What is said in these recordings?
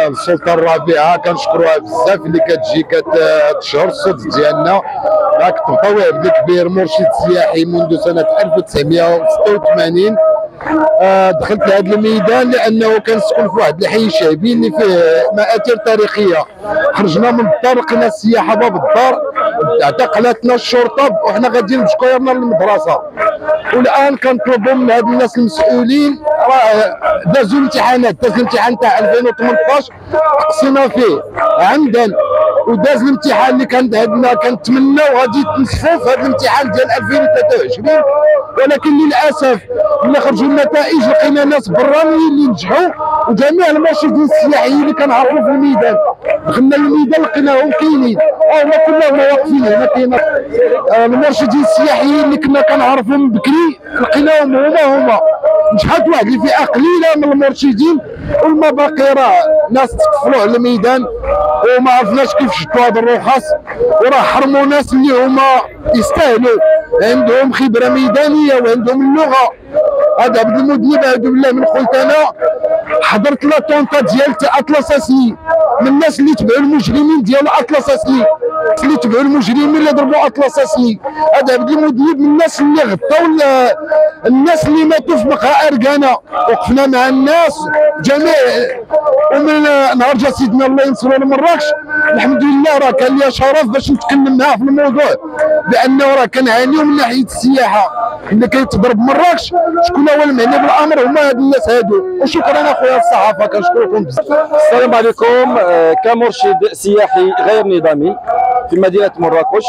السلطه الرابعه كنشكروها بزاف اللي كتجي كتشهر الصوت ديالنا. راك تطوع بن كبير مرشد سياحي منذ سنه 1986. دخلت لهذا الميدان لانه كنسكن في واحد الحي شعبي اللي فيه مآثر تاريخيه. خرجنا من الدار لقينا السياحه باب الدار، اعتقلتنا الشرطه وحنا غاديين بشكويرنا للمدرسه. والان كنطلبوا من هاد الناس المسؤولين، راه دازوا الامتحانات، داز الامتحان تاع 2018 تقسينا فيه عمدا، وداز الامتحان اللي كان عندنا كنتمناو غادي يتنصفوا في هذا الامتحان ديال 2023، ولكن للاسف ملي خرجوا النتائج لقينا ناس برانيين اللي نجحوا، وجميع المرشدين السياحيين اللي كنعرفوا في الميدان دخلنا الميدان لقيناهم كاينين، هما كلهم واقفين هنا. كاين المرشدين السياحيين اللي كنا كنعرفهم بكري لقيناهم هما نجحت واحد الفئه قليله من المرشدين، والمباقي راه ناس تكفلوا على الميدان وما عرفناش كيف شدوا هذا الرخص، وراه حرموا ناس اللي هما يستاهلوا، عندهم خبره ميدانيه وعندهم اللغه. هذا عبد المذنب اعوذ بالله من قلت انا حضرت لا طونطا ديال اطلس اسني من الناس اللي تبعوا المجرمين ديال اطلس اسني، اللي تبعوا المجرمين اللي ضربوا اطلس اسني. هذا عبد المذنب من الناس اللي غطاو الناس اللي ماتوا في مقهى اركانه، وقفنا مع الناس جميع. ومن نهار جا سيدنا الله ينصرو لمراكش الحمد لله راه كان لي شرف باش نتكلم معاه في الموضوع، بانه راه كنعانيو من ناحيه السياحه اللي كيتضرب مراكش. شكون هو المعني بالامر؟ هما هاد الناس هادو. وشكرا اخويا الصحافه، كنشكركم بزاف. السلام عليكم. كمرشد سياحي غير نظامي في مدينه مراكش،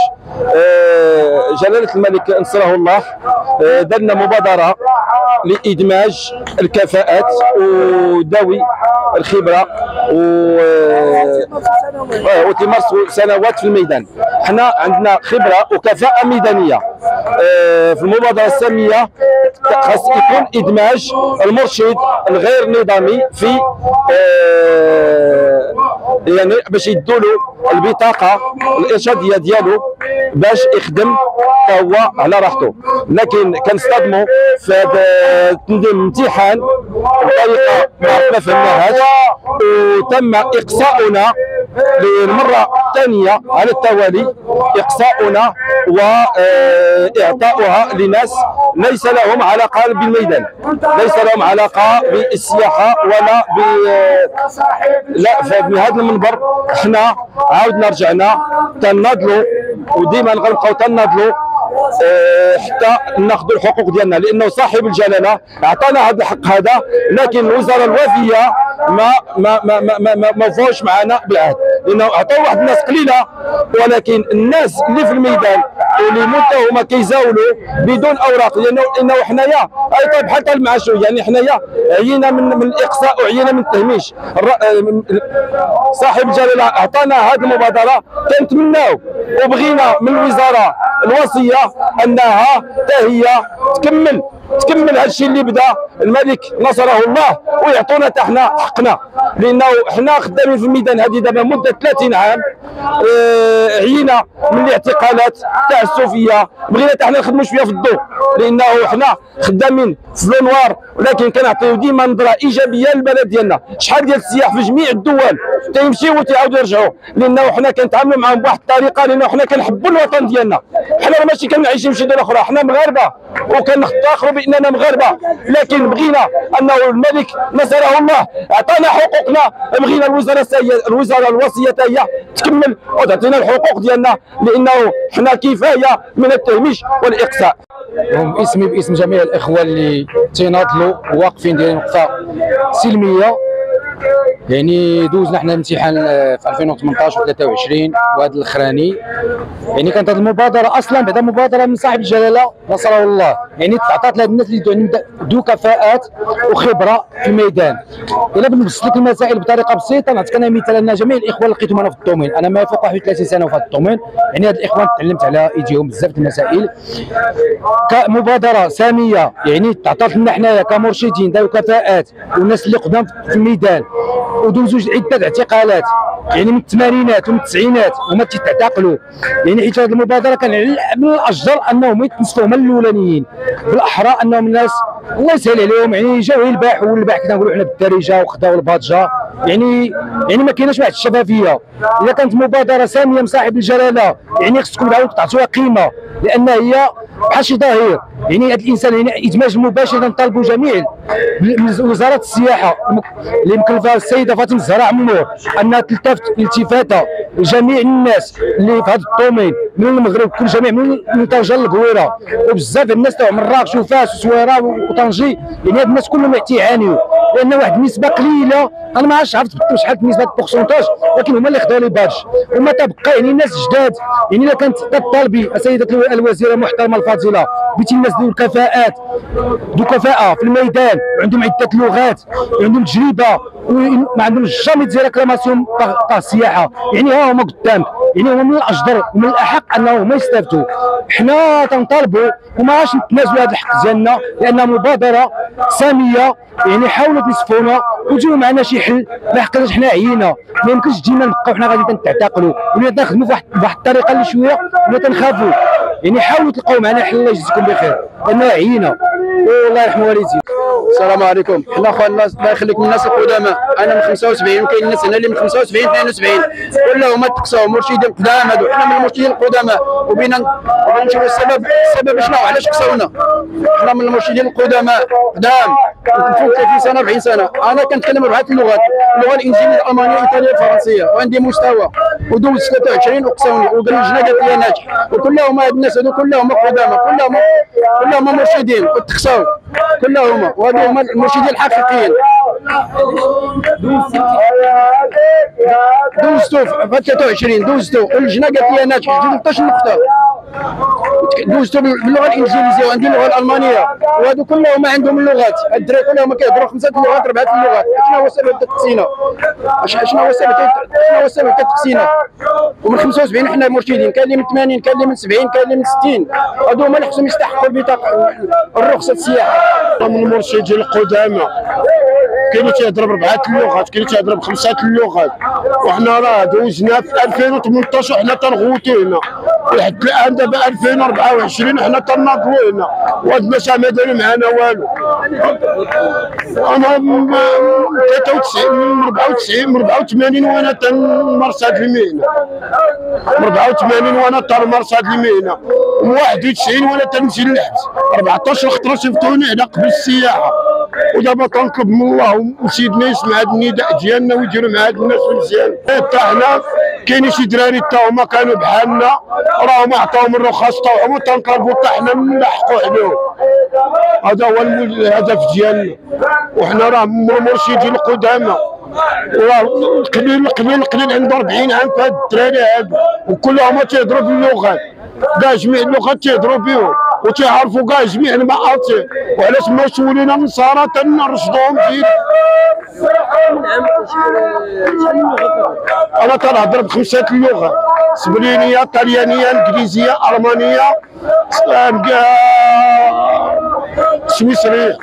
جلاله الملك نصره الله دار لنا مبادره لادماج الكفاءات وذوي الخبره وتمارسوا سنوات في الميدان. حنا عندنا خبره وكفاءه ميدانيه. في المبادره الساميه خاص يكون ادماج المرشد الغير نظامي في يعني باش يدوا له البطاقه الارشاديه ديالو باش يخدم هو على راحته. لكن كنصطدموا في هذا تنظيم الامتحان بطريقه ما فهمناهاش، وتم اقصاؤنا للمره الثانيه على التوالي، اقصاؤنا واعطاؤها لناس ليس لهم علاقه بالميدان، ليس لهم علاقه بالسياحه ولا لا. فبهذا المنبر احنا عاودنا رجعنا تناضلوا، وديما نبقاو تناضلوا حتى ناخذوا الحقوق ديالنا، لانه صاحب الجلاله اعطانا هذا الحق هذا، لكن الوزاره الوفيه ما فوش معنا بالعهد، لانه عطاو واحد الناس قليله، ولكن الناس اللي في الميدان واللي مده هما كيزاولوا بدون اوراق، لانه حنايا اي بحال المعاشو، يعني حنايا عيينا من الاقصاء وعيينا من التهميش. صاحب الجلاله اعطانا هذه المبادره، كنتمناو وبغينا من الوزاره الوصيه انها حتى هي تكمل هذا الشيء اللي بدا الملك نصره الله، ويعطونا حتى حنا حقنا، لانه حنا خدامين في الميدان هذه دابا مده 30 عام. عيينا من الاعتقالات تاع الصوفيه، بغينا حتى حنا نخدموا شويه في الضوء، لانه حنا خدامين في لونوار، ولكن كنعطيو ديما نظره ايجابيه للبلد ديالنا. شحال ديال السياح في جميع الدول تيمشيو وتيعاودوا يرجعوا، لانه حنا كنتعاملوا معهم بواحد الطريقه، لانه حنا كنحبوا الوطن ديالنا. حنا ماشي كنعيشوا في شي دوله اخرى، حنا مغاربه وكنفتخروا باننا مغاربه، لكن بغينا انه الملك نصره الله اعطانا حقوقنا، بغينا الوزاره الوصيه هي تكمل وتعطينا الحقوق ديالنا، لانه حنا كفايه من التهميش والاقصاء. باسمي باسم جميع الاخوه اللي تيناضلوا واقفين دايرين وقفه سلميه. يعني دوزنا حنا الامتحان في 2018 و23 وهذا الاخراني، يعني كانت هذه المبادره اصلا بعدا مبادره من صاحب الجلاله نصره الله، يعني تعطات لهاد الناس اللي ذو كفاءات وخبره في الميدان. الا بنبسط لك المسائل بطريقه بسيطه، نعطيك انا مثال. انا جميع الاخوه اللي لقيتهم انا في الدومين، انا ما يفوق 31 سنه في هذا الدومين، يعني هاد الاخوان تعلمت على ايديهم بزاف د المسائل. كمبادره ساميه يعني تعطات لنا حنايا كمرشدين ذوي كفاءات والناس اللي قدام في الميدان، ودوزوا عده اعتقالات يعني من الثمانينات ومن التسعينات وما تيتعتقلوا. يعني حيت هذه المبادره كان من الاشجر انهم يتنصفوا هما الاولانيين، بالاحرى انهم الناس الله يسهل عليهم يعني جاو يلبحوا والباح كنا نقولوا حنا بالدارجه وخداو البادجه، يعني ما كايناش واحد الشفافيه. اذا كانت مبادره ساميه من صاحب الجلاله يعني خصكم تعاودوا تعطوها قيمه، لان هي بحال شي ظهير. يعني هذا الانسان يعني ادماج مباشر نطالبوا جميع من وزاره السياحه اللي مكلفه السيده فاطمه الزهراء عمور انها تلتفت التفاته لجميع الناس اللي في هذا الدومين من المغرب، كل جميع من طنجه للقويره، وبزاف الناس تاع مراكش وفاس وسويره وطنجي. يعني هاد الناس كلهم تيعانيوا لان واحد النسبه قليله، انا ما عرفتش بالضبط شحال النسبه البورسونتاج، ولكن هما اللي خداو لي بادج وما تبقى يعني ناس جداد. يعني الا كانت تطالبي السيده الوزيره المحترمه الفاضله بيتي الناس ذو الكفاءات ذو كفاءه في الميدان وعندهم عده لغات وعندهم تجربه وما عندهمش جامي ديال ريكلاماسيون تاع السياحه، يعني ها هما قدام، يعني هما من الاجدر ومن الاحق انهم هما يستافدوا. حنا تنطالبوا وما غاش نتنازلوا هذا الحق ديالنا لانها مبادره ساميه، يعني حاولوا تنصفونا وتجيو معنا شي حل. ما حقناش حنا عيينا، ما يمكنش ديما نبقاو حنا غادي تنعتقلوا ولا تنخدموا بواحد الطريقه اللي شويه ولا تنخافوا. يعني حاولوا تلقاو معنا حل، الله يجزيكم بخير لاننا عيينا والله يرحم والديك. السلام عليكم. حنا خويا الناس الله يخليك من الناس القدامى، انا من 75 وكاين الناس هنا اللي من 75 72 كلهم تقصاو مرشدين قدام هادو. حنا من المرشدين القدامى وبينا نشوفوا السبب شنو علاش قصاونا. حنا من المرشدين القدامى قدام فوق 30 سنه 40 سنه. انا كنتكلم 4 اللغات، اللغه الانجليزيه الالمانيه الايطاليه الفرنسيه، وعندي مستوى ودوز 23 وقصاوني واللجنه قالت لي ناجح، وكلهم هاد الناس هادو كلهم قدامى، كلهم مرشدين وتقصاو كلهم، وهادو هما المرشدين الحقيقيين. دوزتو في 23 دوزتو واللجنه قالت لي ناجح 13 نقطه. دوزتو باللغه الانجليزيه وعندي اللغه الالمانيه، وهادو كلهم عندهم اللغات. الدراري كلهم كيهضروا 5 لغات 4 لغات. شنو هو السبب تاع تقصينا؟ شنو هو السبب تاع تقصينا؟ ومن 75 حنا مرشدين، كاين اللي من 80 كاين اللي من 70 كاين اللي من 60. هادو هما اللي خصهم يستحقوا البطاقه الرخصه السياحه. من المرشدين القدامى كاين اللي تيهضر ب4 اللغات، كاين اللي تيهضر ب5 اللغات، وحنا راه دوزنا في 2018 وحنا تنغوتو هنا، لحد الان دابا 2024 حنا تناضلوا هنا، وهاد الناس ما داروا معنا والو. انا من 93 من 84 وانا تنمارس هاد المهنه، من 84 وانا تنمارس هاد المهنه، ومن 91 وانا تنمشي للحبس. 14 خطره شفتوني هنا قبل السياحه، ودابا تنطلب من الله وسيدنا يسمع هذا النداء ديالنا ويديروا مع هاد الناس مزيان. حتى حنا كاينين شي دراري حتى هما كانوا بحالنا راهم عطاوهم الرخص تاعهم وتنطلبوا حتى حنا نلحقوا عليهم. هذا هو الهدف ديالنا، وحنا راه مرشدين القدامى، وراه قليل عنده 40 عام في هاد الدراري هادو، وكلهم تيهضروا باللغات، كاع جميع اللغات تيهضروا بهم وتيعرفوا كاع جميع المآثر. وعلاش ما سولينا نصارى تنرشدوهم فيه؟ انا تنهضر ب5 اللغات، اسبانيه طليانيه انجليزيه المانيه سويسريه.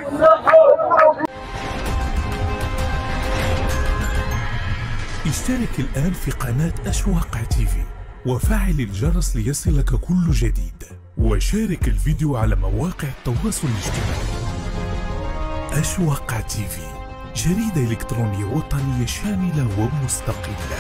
اشترك الآن في قناة أشواق تيفي وفعل الجرس ليصلك كل جديد، وشارك الفيديو على مواقع التواصل الاجتماعي. أشواق تيفي، جريدة إلكترونية وطنية شاملة ومستقلة.